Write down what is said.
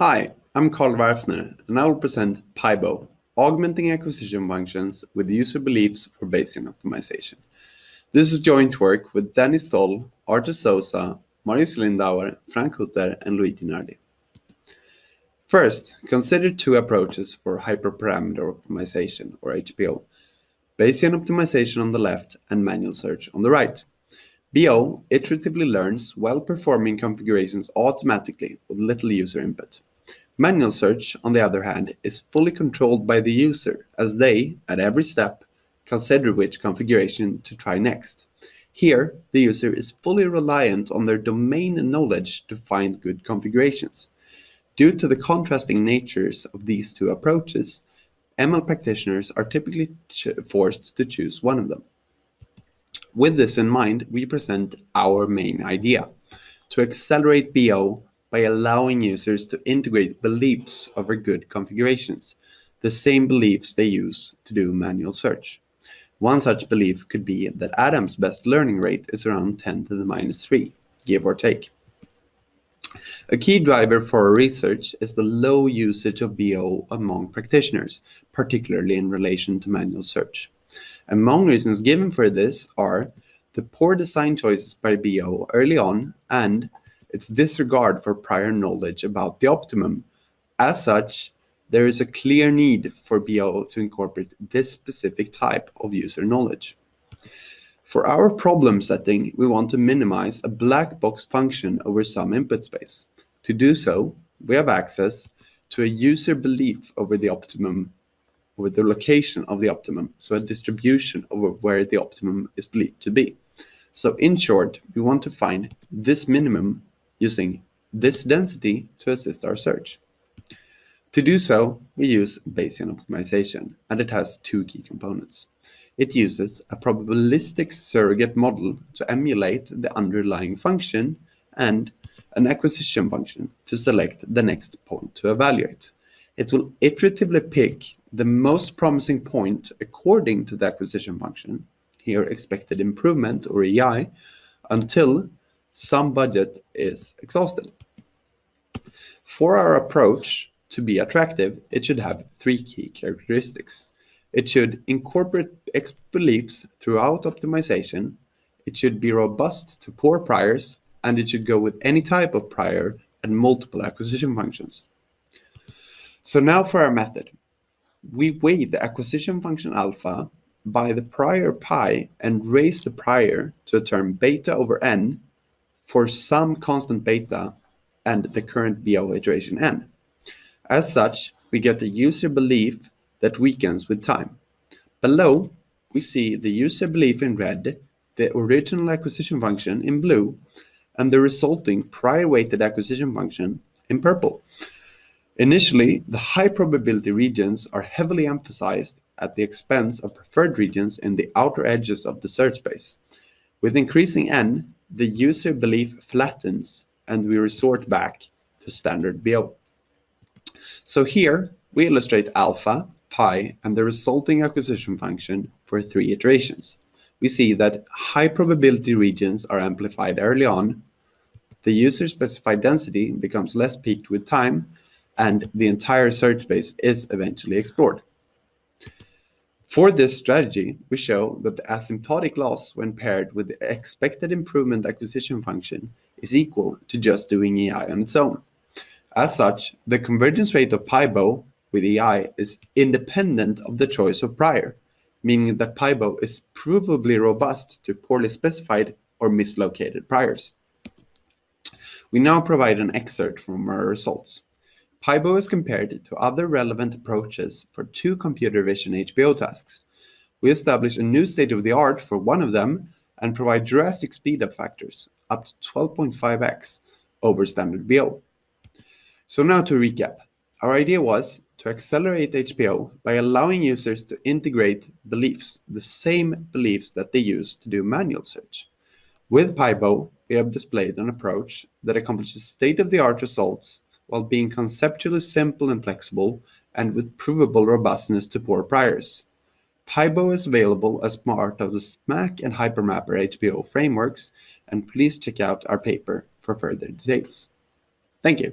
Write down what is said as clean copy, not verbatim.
Hi, I'm Hvarfner, and I will present piBO, Augmenting Acquisition Functions with User Beliefs for Bayesian Optimization. This is joint work with Stoll, Artur Souza, Marius Lindauer, Hvarfner, and Luigi Nardi. First, consider two approaches for hyperparameter optimization, or HPO. Bayesian optimization on the left and manual search on the right. BO iteratively learns well-performing configurations automatically with little user input. Manual search, on the other hand, is fully controlled by the user, as they, at every step, consider which configuration to try next. Here, the user is fully reliant on their domain knowledge to find good configurations. Due to the contrasting natures of these two approaches, ML practitioners are typically forced to choose one of them. With this in mind, we present our main idea: to accelerate BO by allowing users to integrate beliefs over good configurations, the same beliefs they use to do manual search. One such belief could be that Adam's best learning rate is around 10 to the minus 3, give or take. A key driver for our research is the low usage of BO among practitioners, particularly in relation to manual search. Among reasons given for this are the poor design choices by BO early on and its disregard for prior knowledge about the optimum. As such, there is a clear need for BO to incorporate this specific type of user knowledge. For our problem setting, we want to minimize a black box function over some input space. To do so, we have access to a user belief over the optimum, over the location of the optimum, so a distribution over where the optimum is believed to be. So in short, we want to find this minimum using this density to assist our search. To do so, we use Bayesian optimization, and it has two key components. It uses a probabilistic surrogate model to emulate the underlying function and an acquisition function to select the next point to evaluate. It will iteratively pick the most promising point according to the acquisition function, here expected improvement or EI, until some budget is exhausted. For our approach to be attractive, it should have three key characteristics. It should incorporate X beliefs throughout optimization, it should be robust to poor priors, and it should go with any type of prior and multiple acquisition functions. So now for our method. We weigh the acquisition function alpha by the prior pi and raise the prior to a term beta over n for some constant beta and the current BO iteration n. As such, we get a user belief that weakens with time. Below, we see the user belief in red, the original acquisition function in blue, and the resulting prior weighted acquisition function in purple. Initially, the high probability regions are heavily emphasized at the expense of preferred regions in the outer edges of the search space. With increasing n, the user belief flattens and we resort back to standard BO. So here we illustrate alpha, pi, and the resulting acquisition function for 3 iterations. We see that high probability regions are amplified early on, the user specified density becomes less peaked with time, and the entire search space is eventually explored. For this strategy, we show that the asymptotic loss when paired with the expected improvement acquisition function is equal to just doing EI on its own. As such, the convergence rate of piBO with EI is independent of the choice of prior, meaning that piBO is provably robust to poorly specified or mislocated priors. We now provide an excerpt from our results. piBO is compared to other relevant approaches for 2 computer vision HPO tasks. We establish a new state-of-the-art for one of them and provide drastic speedup factors, up to 12.5x over standard BO. So now to recap, our idea was to accelerate HPO by allowing users to integrate beliefs, the same beliefs that they use to do manual search. With piBO, we have displayed an approach that accomplishes state-of-the-art results while being conceptually simple and flexible, and with provable robustness to poor priors. piBO is available as part of the SMAC and Hypermapper HPO frameworks, and please check out our paper for further details. Thank you.